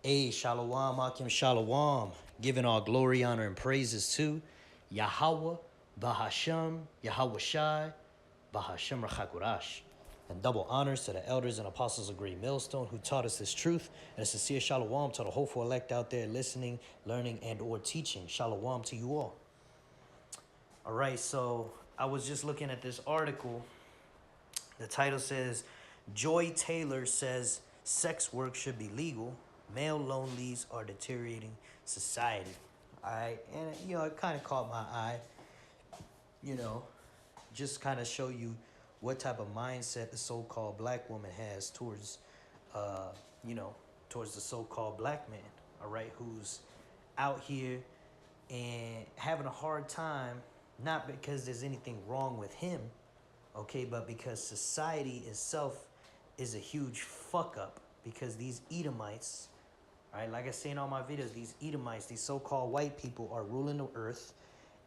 Hey, Shalom, Akim Shalom. Giving all glory, honor, and praises to Yahweh, Bahasham, Yahweh Shai, Bahasham Rachakurash. And double honors to the elders and apostles of Great Millstone who taught us this truth. And a sincere shalom to the hopeful elect out there listening, learning, and or teaching. Shalom to you all. All right, so I was just looking at this article. The title says, Joy Taylor says sex work should be legal. Male lonelies are deteriorating society. All right, and it kind of caught my eye. Just kind of show you what type of mindset the so-called black woman has towards, towards the so-called black man. All right, who's out here and having a hard time, not because there's anything wrong with him, okay, but because society itself is a huge fuck up. Because these Edomites, all right, like I say in all my videos, these Edomites, these so-called white people are ruling the earth,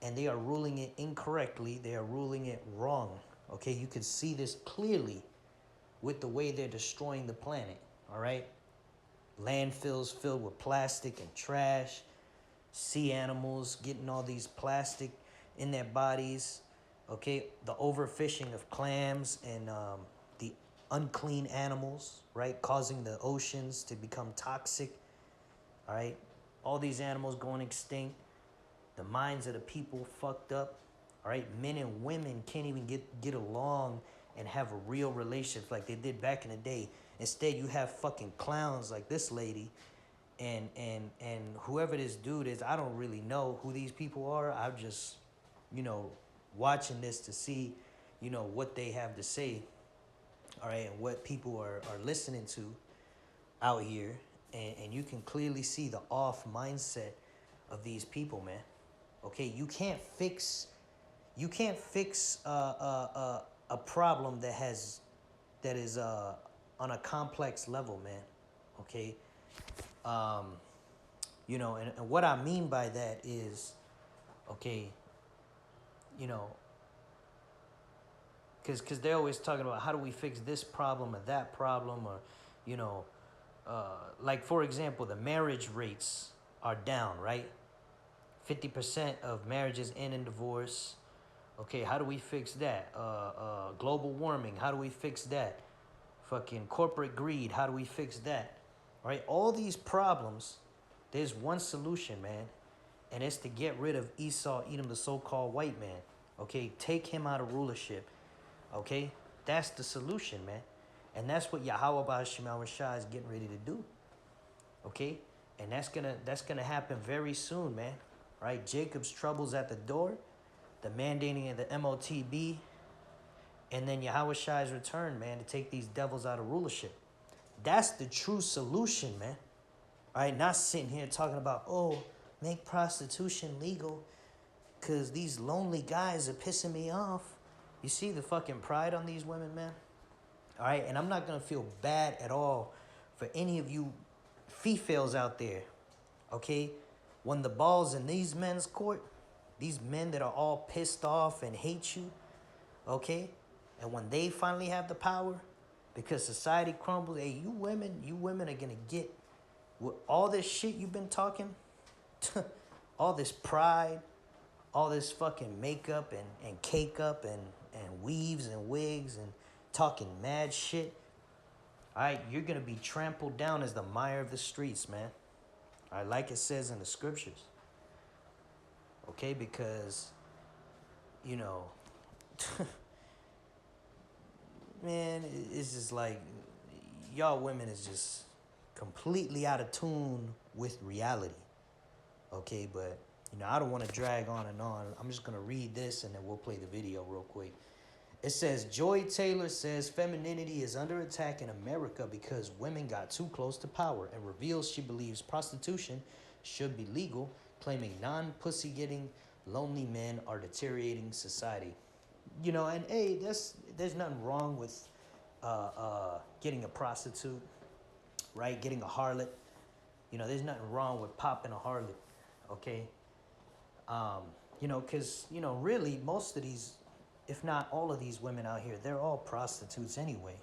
and they are ruling it incorrectly. They are ruling it wrong. Okay, you can see this clearly with the way they're destroying the planet. All right, landfills filled with plastic and trash, sea animals getting all these plastic in their bodies. Okay, the overfishing of clams and the unclean animals, right, causing the oceans to become toxic. All right, all these animals going extinct. The minds of the people fucked up. All right, men and women can't even get along and have a real relationship like they did back in the day. Instead, you have fucking clowns like this lady and whoever this dude is. I don't really know who these people are. I'm just, watching this to see, what they have to say. All right, and what people are listening to out here. And you can clearly see the off mindset of these people, man. Okay, you can't fix a problem that is on a complex level, man. Okay, and what I mean by that is, okay, you know, because they're always talking about how do we fix this problem or that problem, or, you know, like for example, the marriage rates are down, right? 50% of marriages end in divorce. Okay, how do we fix that? Global warming, how do we fix that? Fucking corporate greed, how do we fix that? Right? All these problems, there's one solution, man. And it's to get rid of Esau, Edom, the so-called white man. Okay, take him out of rulership. Okay, that's the solution, man. And that's what Yahweh Ba'ashim Rashah is getting ready to do. Okay, and that's gonna happen very soon, man. Right? Jacob's troubles at the door, the mandating of the MOTB, and then Yahweh Shai's return, man, to take these devils out of rulership. That's the true solution, man. All right, not sitting here talking about, oh, make prostitution legal because these lonely guys are pissing me off. You see the fucking pride on these women, man? All right, and I'm not going to feel bad at all for any of you females out there, okay? When the ball's in these men's court, these men that are all pissed off and hate you, okay? And when they finally have the power, because society crumbles, hey, you women are going to get with all this shit you've been talking, all this pride, all this fucking makeup and cake up and weaves and wigs and talking mad shit. All right, you're going to be trampled down as the mire of the streets, man. All right, like it says in the scriptures. Okay, because, you know, man, it's just like y'all women is just completely out of tune with reality. Okay, but, I don't want to drag on and on. I'm just going to read this and then we'll play the video real quick. It says, Joy Taylor says femininity is under attack in America because women got too close to power and reveals she believes prostitution should be legal, claiming non-pussy-getting lonely men are deteriorating society. And hey, there's nothing wrong with getting a prostitute, right? Getting a harlot. There's nothing wrong with popping a harlot, okay? Because, really, most of these, if not all of these women out here, they're all prostitutes anyway,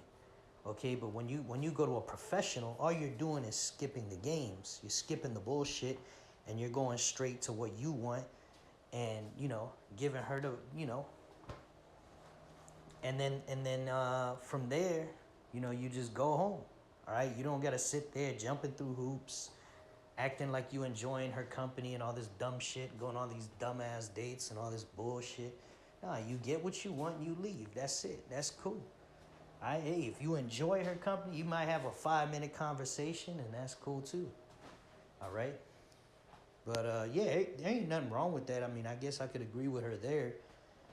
Okay, but when you go to a professional, all you're doing is skipping the games. You're skipping the bullshit, and you're going straight to what you want, and giving her the and then from there, you just go home. All right, you don't gotta sit there jumping through hoops, acting like you enjoying her company and all this dumb shit, going on these dumbass dates and all this bullshit. Nah, you get what you want and you leave. That's it. That's cool. All right, hey, if you enjoy her company, you might have a 5-minute conversation, and that's cool too. All right. But yeah, there ain't nothing wrong with that. I mean, I guess I could agree with her there.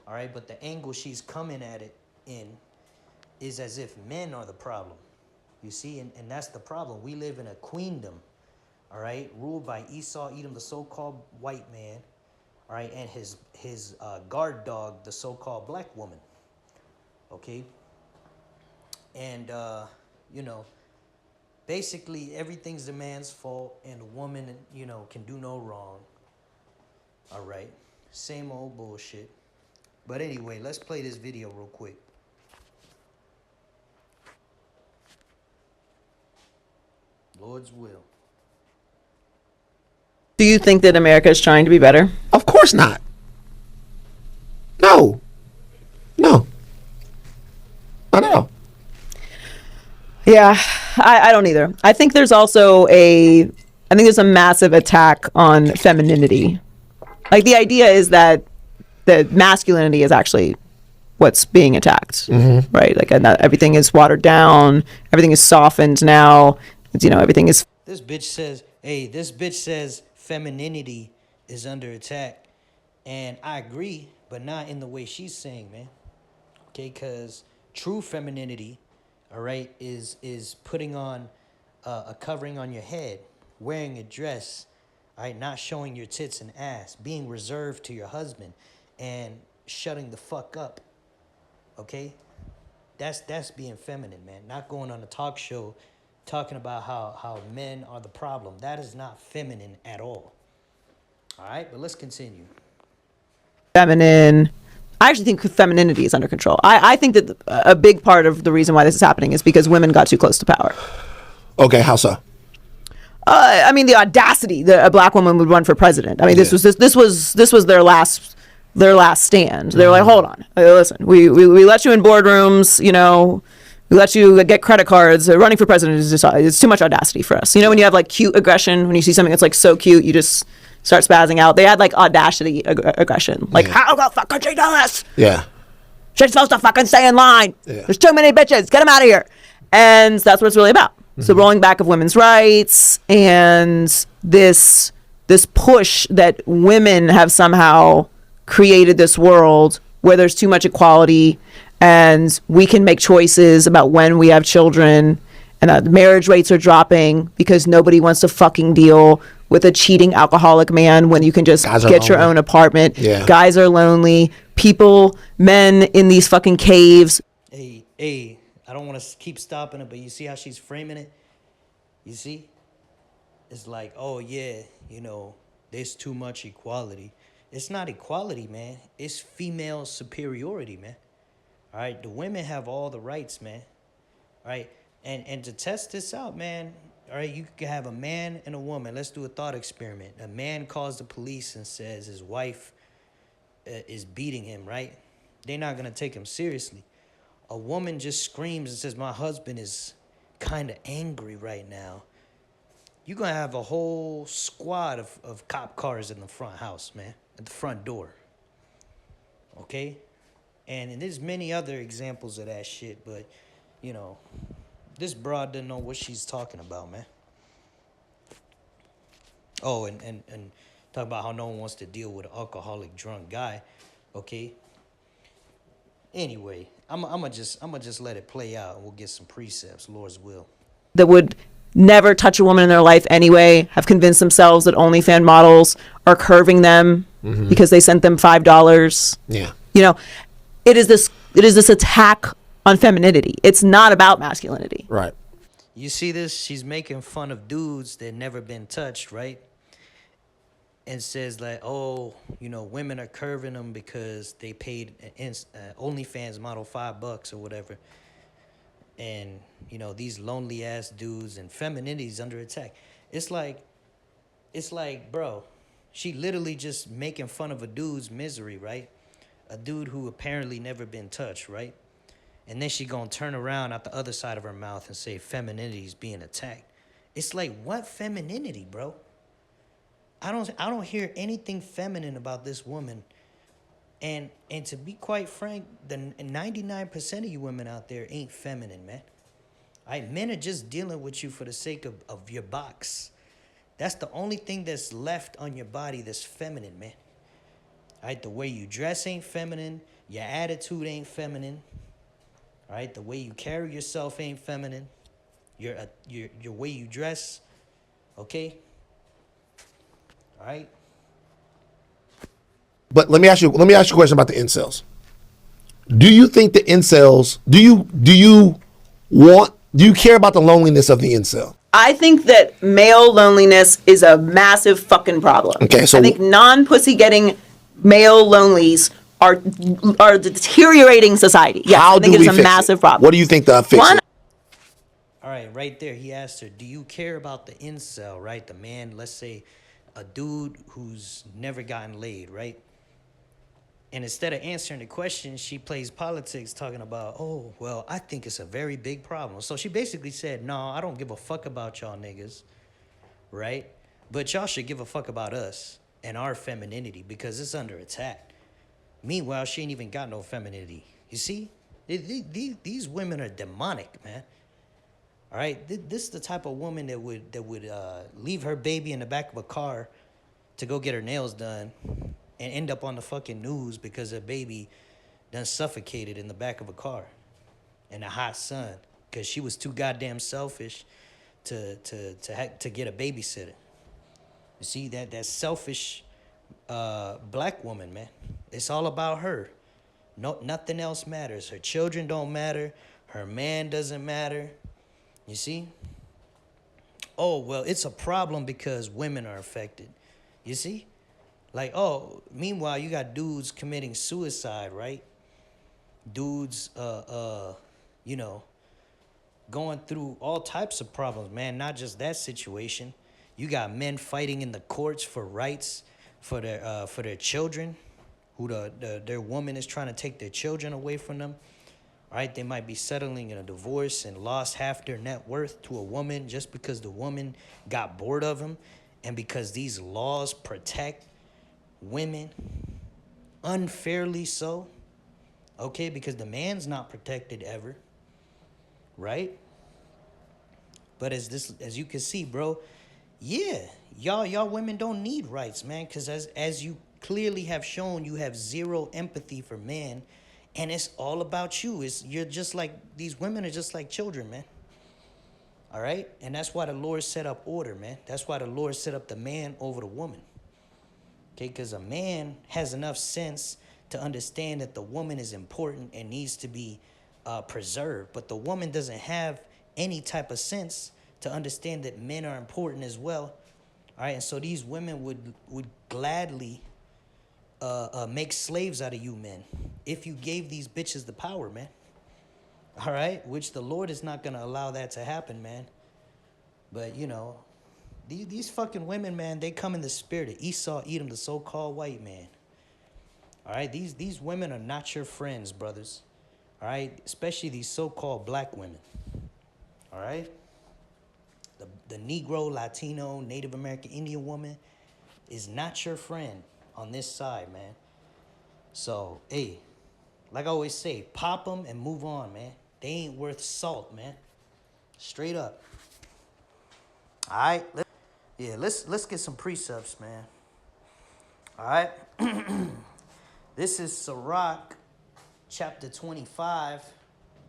All right, but the angle she's coming at it in is as if men are the problem. You see, and that's the problem. We live in a queendom, all right, ruled by Esau Edom, the so-called white man, all right, and his guard dog, the so-called black woman, okay? And, basically everything's the man's fault, and the woman, can do no wrong, all right? Same old bullshit. But anyway, let's play this video real quick. Lord's will. Do you think that America is trying to be better? Of course not. No. Not at all. Yeah, I don't either. I think there's also a massive attack on femininity. Like, the idea is that masculinity is actually what's being attacked, right? Like, everything is watered down, everything is softened now. Everything is. This bitch says femininity is under attack, and I agree, but not in the way she's saying, man. Okay, because true femininity, all right, is putting on a covering on your head, wearing a dress, all right, not showing your tits and ass, being reserved to your husband, and shutting the fuck up. Okay, that's being feminine, man. Not going on a talk show talking about how men are the problem. That is not feminine at all. All right, but let's continue. Feminine. I actually think femininity is under control. I think that a big part of the reason why this is happening is because women got too close to power. Okay, how so? I mean, the audacity that a black woman would run for president. I mean, this was their last stand. They're like, hold on, listen, we let you in boardrooms, we let you get credit cards. Running for president is just, it's too much audacity for us. When you have like cute aggression, when you see something that's like so cute, you just start spazzing out. They had like audacity aggression. Like, how the fuck could she do this? Yeah. She's supposed to fucking stay in line. Yeah. There's too many bitches. Get them out of here. And that's what it's really about. So rolling back of women's rights and this push that women have somehow created this world where there's too much equality and we can make choices about when we have children, and that marriage rates are dropping because nobody wants to fucking deal with a cheating alcoholic man when you can just get your own apartment. Yeah. Guys are lonely. Men in these fucking caves. Hey, I don't want to keep stopping it, but you see how she's framing it? You see? It's like, oh yeah, there's too much equality. It's not equality, man. It's female superiority, man. All right, the women have all the rights, man. All right, and to test this out, man, all right, you can have a man and a woman. Let's do a thought experiment. A man calls the police and says his wife is beating him, right? They're not going to take him seriously. A woman just screams and says, my husband is kind of angry right now. You're going to have a whole squad of cop cars in the front house, man, at the front door. Okay? And there's many other examples of that shit, but, this broad doesn't know what she's talking about, man. Oh, and talk about how no one wants to deal with an alcoholic drunk guy, okay? Anyway, I'm gonna just let it play out, and we'll get some precepts, Lord's will. That would never touch a woman in their life anyway, have convinced themselves that OnlyFans models are curving them because they sent them $5. Yeah. It is this attack on femininity. It's not about masculinity. Right. You see this? She's making fun of dudes that never been touched, right? And says like, oh, women are curving them because they paid OnlyFans model $5 or whatever. and you know these lonely ass dudes and femininity's under attack. It's like, bro, she literally just making fun of a dude's misery, right? A dude who apparently never been touched, right? And then she gonna turn around out the other side of her mouth and say femininity's being attacked. It's like, what femininity, bro? I don't hear anything feminine about this woman. And to be quite frank, the 99% of you women out there ain't feminine, man. All right, men are just dealing with you for the sake of your box. That's the only thing that's left on your body that's feminine, man. All right, the way you dress ain't feminine. Your attitude ain't feminine. All right, the way you carry yourself ain't feminine. Your way you dress, okay? All right. But let me ask you a question about the incels. Do you think the incels, do you care about the loneliness of the incel? I think that male loneliness is a massive fucking problem. Okay, so I think non-pussy getting male lonelies are deteriorating society. Yes, how I think do we it's a fix massive it? problem. What do you think the fix One, is? All right, right there, he asked her, do you care about the incel, right? The man, let's say a dude who's never gotten laid, right? And instead of answering the question, she plays politics talking about, oh, well, I think it's a very big problem. So she basically said, no, I don't give a fuck about y'all niggas, right? But y'all should give a fuck about us and our femininity because it's under attack. Meanwhile, she ain't even got no femininity. You see? These women are demonic, man. All right? This is the type of woman that would leave her baby in the back of a car to go get her nails done and end up on the fucking news because her baby done suffocated in the back of a car in the hot sun because she was too goddamn selfish to get a babysitter. You see, that selfish black woman, man. It's all about her. No, nothing else matters. Her children don't matter. Her man doesn't matter. You see? Oh, well, it's a problem because women are affected. You see? Like, oh, meanwhile, you got dudes committing suicide, right? Dudes, you know, going through all types of problems, man. Not just that situation. You got men fighting in the courts for rights for their children, who their woman is trying to take their children away from them. Right? They might be settling in a divorce and lost half their net worth to a woman just because the woman got bored of him, and because these laws protect women unfairly so, okay, because the man's not protected ever, right? But as you can see, bro, yeah, y'all women don't need rights, man, because as you clearly have shown, you have zero empathy for men, and it's all about you. You're just like, these women are just like children, man. All right? And that's why the Lord set up order, man. That's why the Lord set up the man over the woman. Okay, because a man has enough sense to understand that the woman is important and needs to be preserved. But the woman doesn't have any type of sense to understand that men are important as well. All right, and so these women would gladly make slaves out of you men if you gave these bitches the power, man. All right, which the Lord is not going to allow that to happen, man. But, you know, these fucking women, man, they come in the spirit of Esau, Edom, the so-called white man. All right, these women are not your friends, brothers. All right, especially these so-called black women. All right, the Negro, Latino, Native American, Indian woman is not your friend on this side, man. So, hey, like I always say, pop them and move on, man. They ain't worth salt, man. Straight up. All right, let's get some precepts, man. All right. This is Sirach chapter 25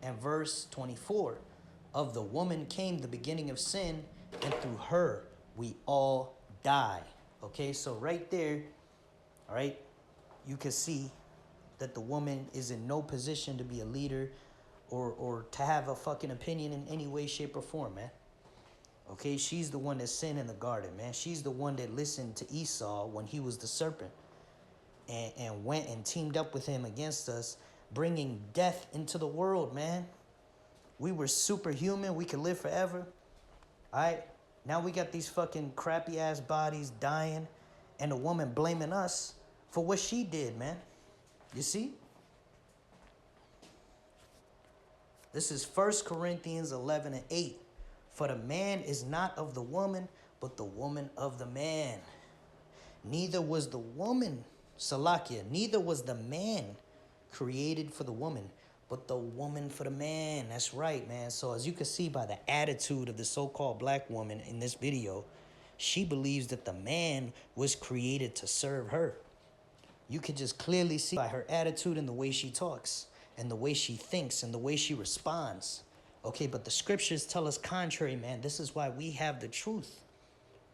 and verse 24. Of the woman came the beginning of sin, and through her we all die. Okay, so right there, all right, you can see that the woman is in no position to be a leader or to have a fucking opinion in any way, shape, or form, man. Okay, she's the one that sinned in the garden, man. She's the one that listened to Esau when he was the serpent and went and teamed up with him against us, bringing death into the world, man. we were superhuman, we could live forever. All right? Now we got these fucking crappy ass bodies dying and a woman blaming us for what she did, man. You see? This is 1 Corinthians 11 and 8. For the man is not of the woman, but the woman of the man. Neither was the woman, Salakia, neither was the man created for the woman, but the woman for the man. That's right, man. So as you can see by the attitude of the so-called black woman in this video, she believes that the man was created to serve her. You could just clearly see by her attitude and the way she talks and the way she thinks and the way she responds. Okay, but the scriptures tell us contrary, man. This is why we have the truth.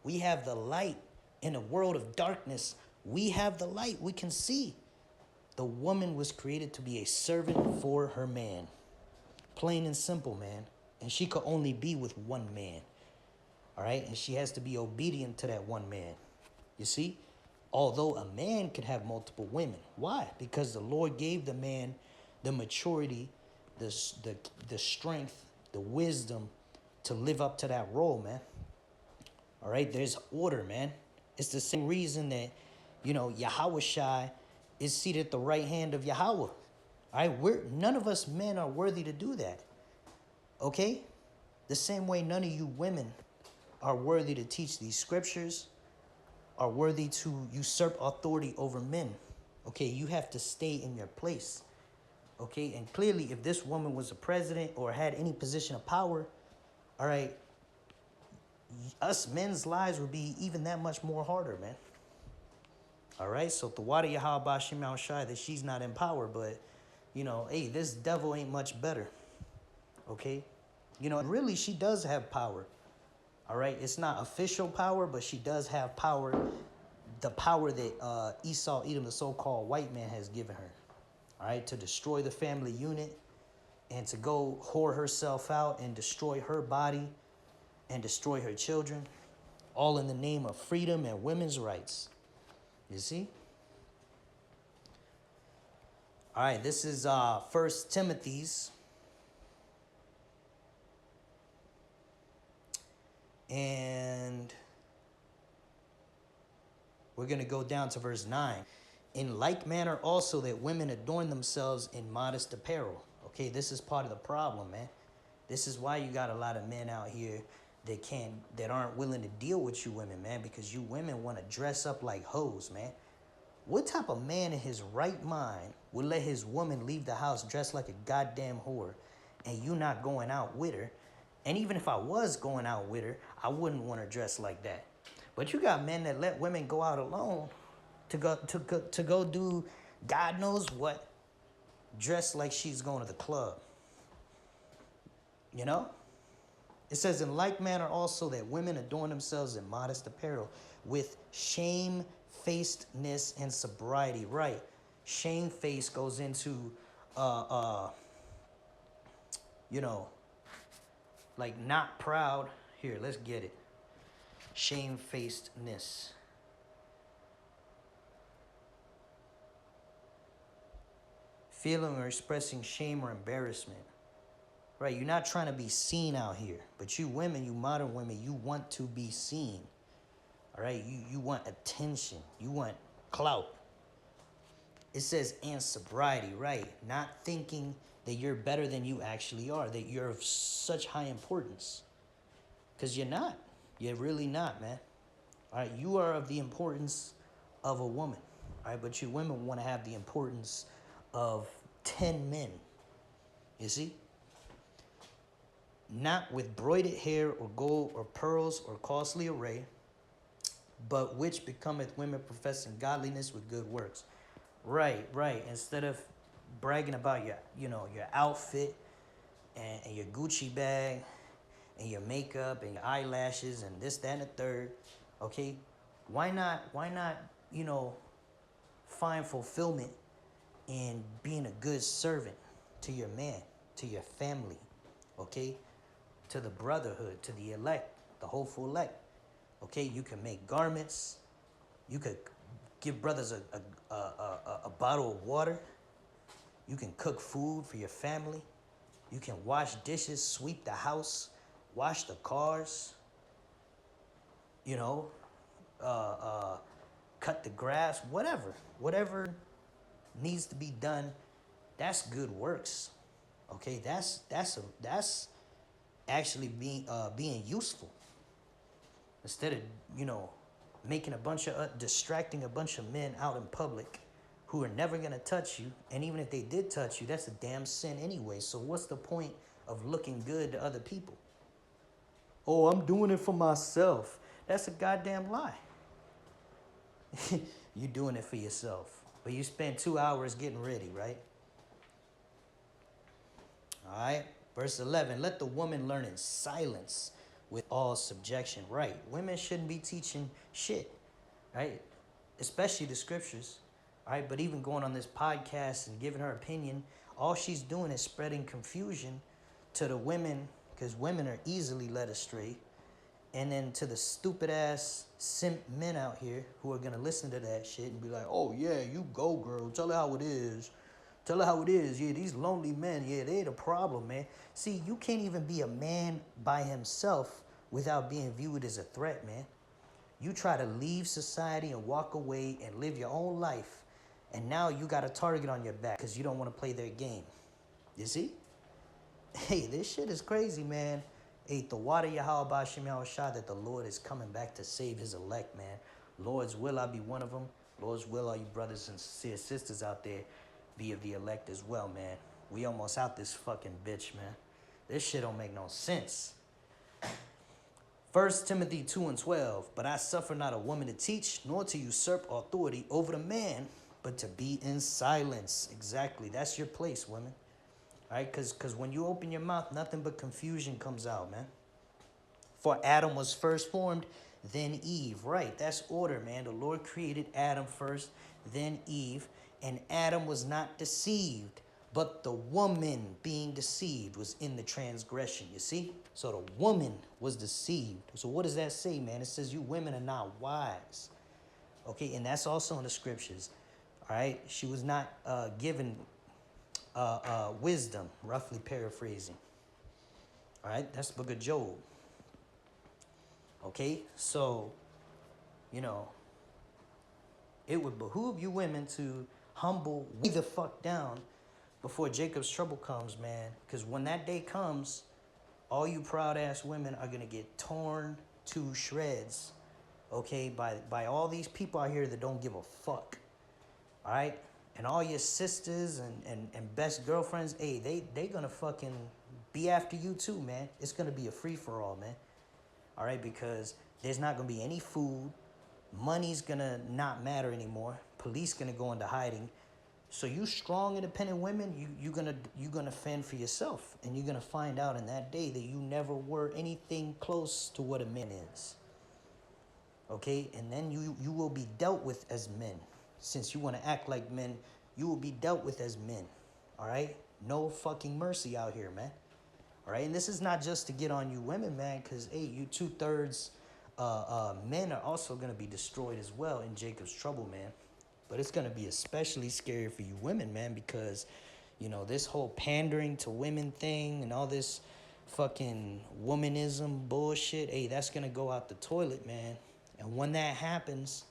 We have the light in a world of darkness. We have the light. We can see. The woman was created to be a servant for her man. Plain and simple, man. And she could only be with one man. All right? And she has to be obedient to that one man. You see? Although a man could have multiple women. Why? Because the Lord gave the man the maturity, the strength, the wisdom to live up to that role, man. All right? There's order, man. It's the same reason that, Yahweh Shai is seated at the right hand of Yahweh. All right? None of us men are worthy to do that. Okay? The same way none of you women are worthy to teach these scriptures, are worthy to usurp authority over men. Okay? You have to stay in your place. Okay? And clearly, if this woman was a president or had any position of power, all right, us men's lives would be even that much more harder, man. All right, so the water Yahweh Bashim Al Shai that she's not in power, but hey, this devil ain't much better. Okay, really she does have power. All right, it's not official power, but she does have power, the power that Esau, Edom, the so-called white man, has given her. All right, to destroy the family unit and to go whore herself out and destroy her body and destroy her children, all in the name of freedom and women's rights. You see? All right, this is 1 Timothy's. And we're going to go down to verse 9. In like manner also that women adorn themselves in modest apparel. Okay, this is part of the problem, man. This is why you got a lot of men out here that aren't willing to deal with you women, man, because you women want to dress up like hoes, man. What type of man in his right mind would let his woman leave the house dressed like a goddamn whore and you not going out with her? And even if I was going out with her, I wouldn't want her dressed like that. But you got men that let women go out alone to go do God knows what, dressed like she's going to the club. It says, in like manner also that women adorn themselves in modest apparel with shamefacedness and sobriety. Right. Shamefaced goes into, like not proud. Here, let's get it. Shamefacedness. Feeling or expressing shame or embarrassment. Right, you're not trying to be seen out here. But you women, you modern women, you want to be seen. All right, you want attention. You want clout. It says, and sobriety, right? Not thinking that you're better than you actually are, that you're of such high importance. Because you're not. You're really not, man. All right, you are of the importance of a woman. All right, but you women want to have the importance of 10 men. You see? Not with broided hair or gold or pearls or costly array, but which becometh women professing godliness with good works. Right. Instead of bragging about your outfit and your Gucci bag and your makeup and your eyelashes and this, that, and the third, okay? Why not, find fulfillment in being a good servant to your man, to your family, okay? To the brotherhood, to the elect, the hopeful elect. Okay, you can make garments. You could give brothers a bottle of water. You can cook food for your family. You can wash dishes, sweep the house, wash the cars, you know, cut the grass, whatever needs to be done. That's good works. Okay, that's actually being useful instead of making a bunch of distracting a bunch of men out in public who are never gonna touch you, and even if they did touch you, that's a damn sin anyway. So what's the point of looking good to other people? Oh, I'm doing it for myself. That's a goddamn lie. You doing it for yourself, but you spend 2 hours getting ready, right? All right, verse 11, let the woman learn in silence with all subjection. Right, women shouldn't be teaching shit, right? Especially the scriptures, all right? But even going on this podcast and giving her opinion, all she's doing is spreading confusion to the women, because women are easily led astray. And then to the stupid ass simp men out here who are gonna listen to that shit and be like, oh yeah, you go girl, tell her how it is. Tell her how it is. Yeah, these lonely men, yeah, they the problem, man. See, you can't even be a man by himself without being viewed as a threat, man. You try to leave society and walk away and live your own life, and now you got a target on your back because you don't want to play their game. You see? Hey, this shit is crazy, man. Hey, the water Yahweh Bashim Yahushua that the Lord is coming back to save his elect, man. Lord's will I be one of them. Lord's will all you brothers and sisters out there be of the elect as well, man. We almost out this fucking bitch, man. This shit don't make no sense. 1 Timothy 2:12, but I suffer not a woman to teach, nor to usurp authority over the man, but to be in silence. Exactly, that's your place, women. All right, because when you open your mouth, nothing but confusion comes out, man. For Adam was first formed, then Eve. Right, that's order, man. The Lord created Adam first, then Eve. And Adam was not deceived, but the woman being deceived was in the transgression, you see? So the woman was deceived. So what does that say, man? It says you women are not wise. Okay, and that's also in the scriptures. All right, she was not given wisdom, roughly paraphrasing. All right, that's the book of Job. Okay, so, it would behoove you women to humble the fuck down before Jacob's trouble comes, man. Because when that day comes, all you proud ass women are gonna get torn to shreds, okay, by all these people out here that don't give a fuck. All right? And all your sisters and best girlfriends, hey, they gonna fucking be after you too, man. It's gonna be a free-for-all, man. All right, because there's not gonna be any food. Money's gonna not matter anymore. Police gonna go into hiding. So you strong, independent women, you're gonna fend for yourself, and you're gonna find out in that day that you never were anything close to what a man is. Okay, and then you will be dealt with as men. Since you want to act like men, you will be dealt with as men. All right, no fucking mercy out here, man. All right, and this is not just to get on you women, man, because hey, you 2/3 men are also gonna be destroyed as well in Jacob's trouble, man. But it's gonna be especially scary for you women, man, because this whole pandering to women thing and all this fucking womanism bullshit, hey, that's gonna go out the toilet, man. And when that happens,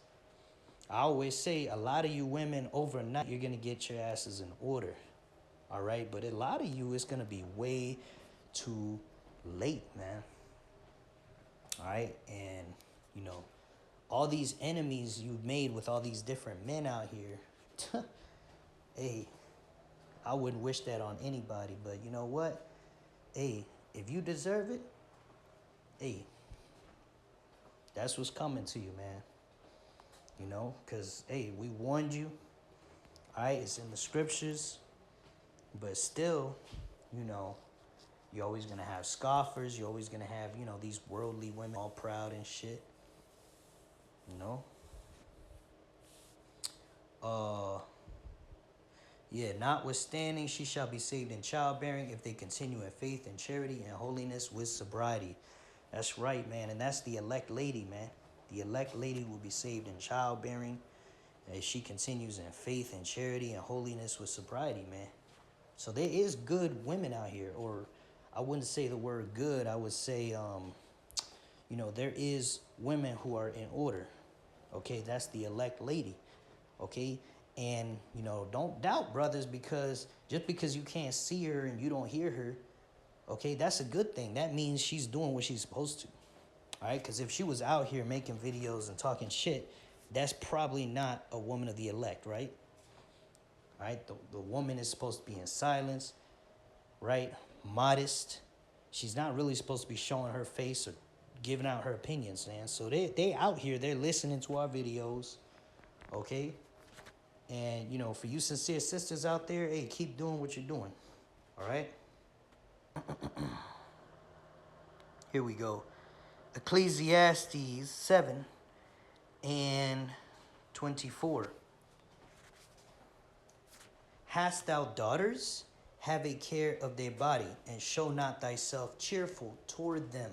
I always say a lot of you women overnight, you're gonna get your asses in order. All right, but a lot of you, it's gonna be way too late, man. All right, and all these enemies you've made with all these different men out here, hey, I wouldn't wish that on anybody, but you know what? Hey, if you deserve it, hey, that's what's coming to you, man. Because, hey, we warned you, all right? It's in the scriptures, but still, you're always going to have scoffers. You're always going to have, these worldly women all proud and shit, Yeah, notwithstanding, she shall be saved in childbearing if they continue in faith and charity and holiness with sobriety. That's right, man, and that's the elect lady, man. The elect lady will be saved in childbearing as she continues in faith and charity and holiness with sobriety, man. So there is good women out here, or I wouldn't say the word good. I would say, there is women who are in order. Okay, that's the elect lady. Okay, and don't doubt, brothers, because just because you can't see her and you don't hear her, okay, that's a good thing. That means she's doing what she's supposed to. All right, because if she was out here making videos and talking shit, that's probably not a woman of the elect, right? All right, the woman is supposed to be in silence, right? Modest. She's not really supposed to be showing her face or giving out her opinions, man. So they out here, they're listening to our videos, okay? And, for you sincere sisters out there, hey, keep doing what you're doing, all right? Here we go. Ecclesiastes 7 and 24. Hast thou daughters? Have a care of their body, and show not thyself cheerful toward them.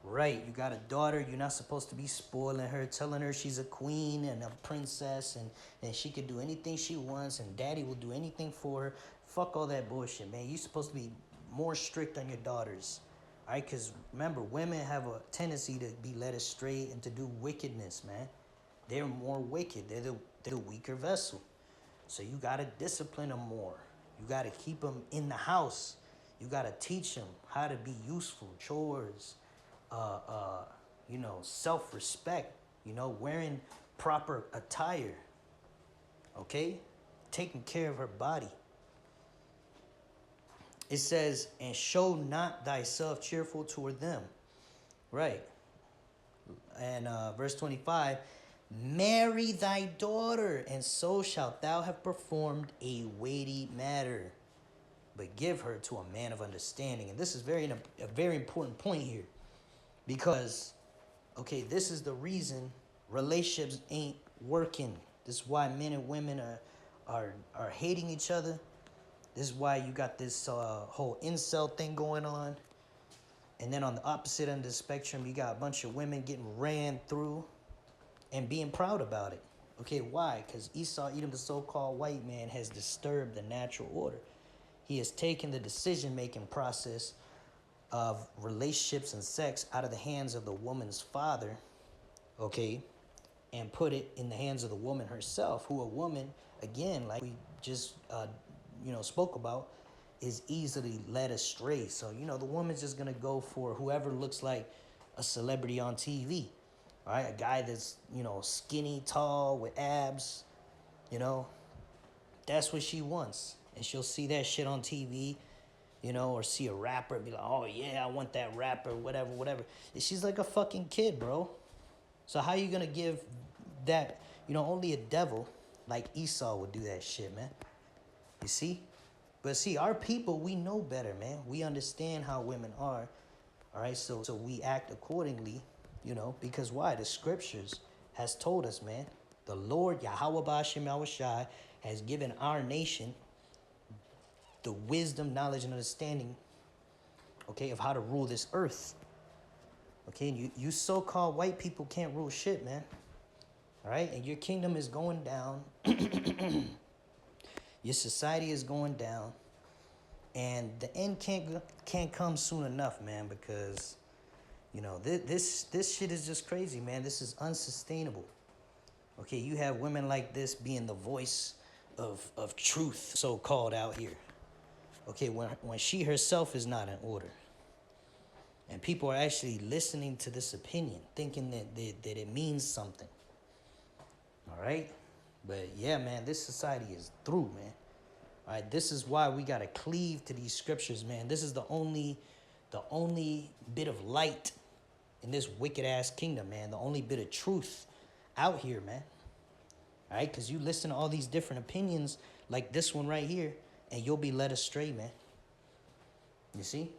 Right, you got a daughter, you're not supposed to be spoiling her, telling her she's a queen and a princess, and she can do anything she wants, and daddy will do anything for her. Fuck all that bullshit, man. You're supposed to be more strict on your daughters. All right, because remember, women have a tendency to be led astray and to do wickedness, man. They're more wicked. They're the weaker vessel. So you got to discipline them more. You got to keep them in the house. You got to teach them how to be useful, chores, self-respect, wearing proper attire, okay? Taking care of her body. It says, and show not thyself cheerful toward them. Right. And verse 25, marry thy daughter, and so shalt thou have performed a weighty matter. But give her to a man of understanding. And this is a very important point here. Because, okay, this is the reason relationships ain't working. This is why men and women are hating each other. This is why you got this whole incel thing going on. And then on the opposite end of the spectrum, you got a bunch of women getting ran through and being proud about it. Okay, why? Because Esau, Edom, the so-called white man, has disturbed the natural order. He has taken the decision-making process of relationships and sex out of the hands of the woman's father, okay, and put it in the hands of the woman herself, who a woman, again, like we just, spoke about, is easily led astray. So, the woman's just going to go for whoever looks like a celebrity on TV, all right? A guy that's, skinny, tall, with abs, that's what she wants. And she'll see that shit on TV, or see a rapper and be like, oh, yeah, I want that rapper, whatever. She's like a fucking kid, bro. So how you going to give that, only a devil like Esau would do that shit, man. You see? But see, our people, we know better, man. We understand how women are, all right? So we act accordingly, because why? The scriptures has told us, man. The Lord, Yahweh Ba'ashem Yahushai, has given our nation the wisdom, knowledge, and understanding, okay, of how to rule this earth. Okay, and you so-called white people can't rule shit, man. All right, and your kingdom is going down. Your society is going down. And the end can't come soon enough, man, because, this shit is just crazy, man. This is unsustainable. Okay, you have women like this being the voice of truth, so-called, out here. Okay, when she herself is not in order. And people are actually listening to this opinion, thinking that it means something. All right? But yeah, man, this society is through, man. All right, this is why we got to cleave to these scriptures, man. This is the only bit of light in this wicked-ass kingdom, man. The only bit of truth out here, man. All right, because you listen to all these different opinions like this one right here, and you'll be led astray, man. You see?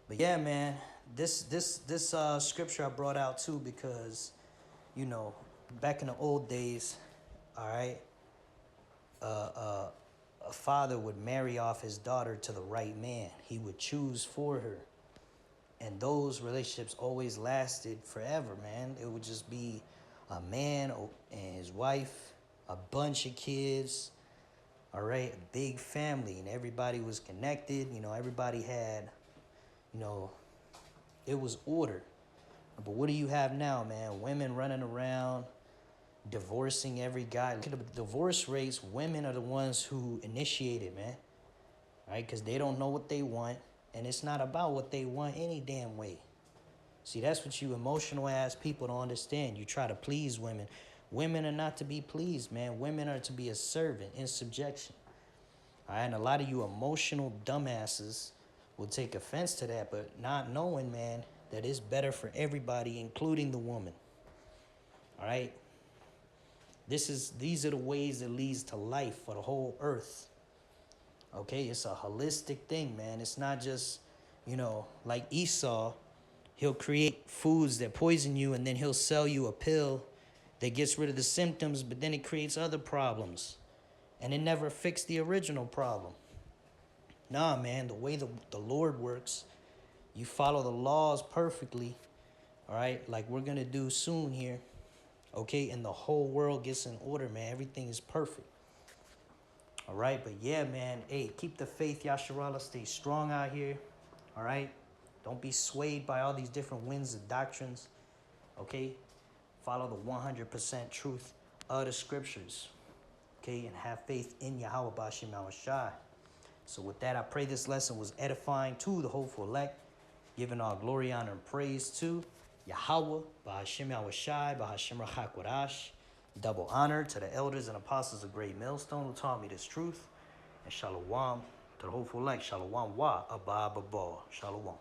But yeah, man, this scripture I brought out too because, back in the old days, all right, a father would marry off his daughter to the right man. He would choose for her. And those relationships always lasted forever, man. It would just be a man and his wife, a bunch of kids, all right, a big family, and everybody was connected. You know, everybody had, you know, it was order. But what do you have now, man? Women running around, divorcing every guy. Look at the divorce rates. Women are the ones who initiate it, man. Right? Because they don't know what they want. And it's not about what they want any damn way. See, that's what you emotional ass people don't understand. You try to please women. Women are not to be pleased, man. Women are to be a servant in subjection. All right? And a lot of you emotional dumbasses will take offense to that, but not knowing, man, that it's better for everybody, including the woman. All right? These are the ways that leads to life for the whole earth. Okay? It's a holistic thing, man. It's not just, you know, like Esau. He'll create foods that poison you, and then he'll sell you a pill that gets rid of the symptoms, but then it creates other problems. And it never fixed the original problem. Nah, man, the way the Lord works, you follow the laws perfectly, all right, like we're going to do soon here, okay, and the whole world gets in order, man. Everything is perfect, all right? But yeah, man, hey, keep the faith, Yasharallah. Stay strong out here, all right? Don't be swayed by all these different winds of doctrines, okay? Follow the 100% truth of the scriptures, okay? And have faith in Yahweh Ba'ashem Yahushai. So with that, I pray this lesson was edifying to the hopeful elect, giving all glory, honor, and praise to Yahweh, Ba'ashem Yahushai, Ba'ashem Rachak Wadash. Double honor to the elders and apostles of Great Millstone who taught me this truth. And shalom to the hopeful elect. Shalom wa abba abba. Shalom.